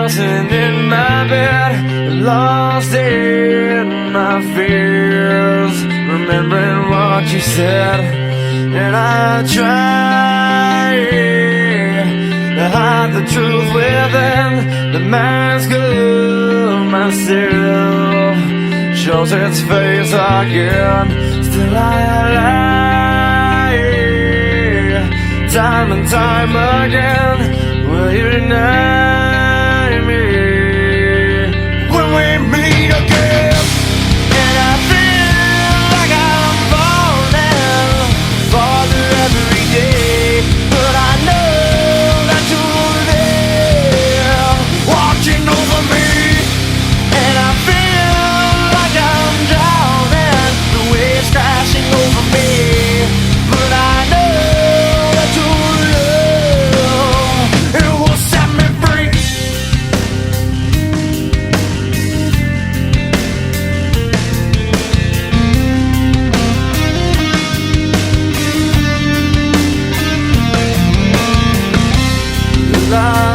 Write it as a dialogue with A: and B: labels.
A: tossing in my bed, lost in my fears, remembering what you said. And I try to hide the truth within the mask of myself, shows its face again. Still I lie, time and time again. Will you deny me when we meet again? And I feel like I'm falling farther every day, but I know that you're there watching over me. And I feel like I'm drowning, the waves crashing over me, but I know that your love, it will set me free. Love